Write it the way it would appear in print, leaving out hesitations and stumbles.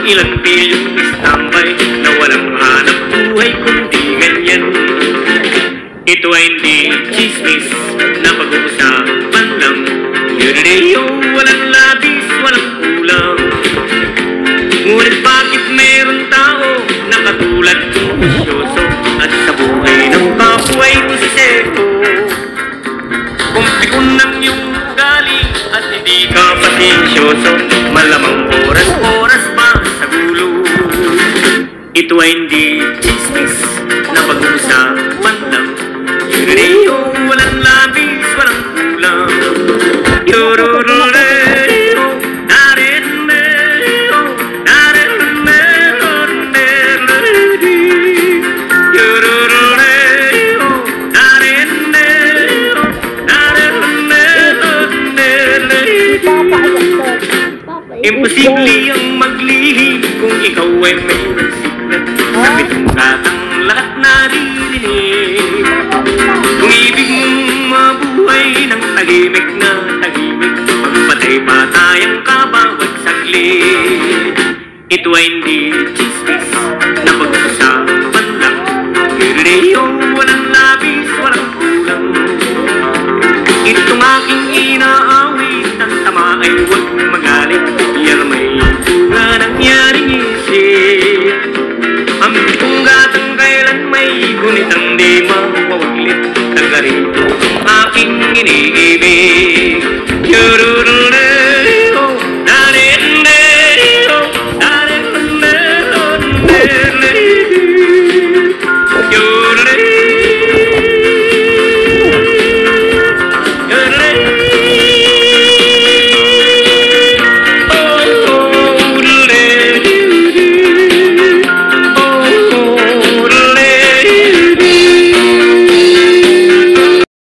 ilang bilyong istambay na walang hanap buhay kundi ganyan. Ito ay hindi chismis na pag-uusapan lang. Yun-reyo, walang labis, walang kulang. Ngunit bakit meron tao na katulad kong bisyoso at sa buhay ng kapwa ay busiseto? Kung pikon ng iyong ugali at hindi ka pasensyoso, malamang oras-oras pa sa gulo. Ito ay hindi chismis na pag-uusapan lang. Yun-reyo, walang labis, walang kulang. Yorororeo, nareneo, nareneo, yorororeo, nareneo, nareneo. Imposible ang maglihim kung ikaw ay may nagsiglat sa pitong katang lahat naririnig. Kung ibig mong mabuhay ng tahimik na tahimik, magpatay-patayang ka bawat saglit. Ito ay hindi chismis na pag-usapan lang. Yun-reyo, walang labis, walang kulang. Itong aking inaawit, ang tama ay huwag magalit. Yan may bunga nangyaring isip. Ang pitong gatang kailan may gunit ang di mawawaglit. Taga rito ang aking iniibig.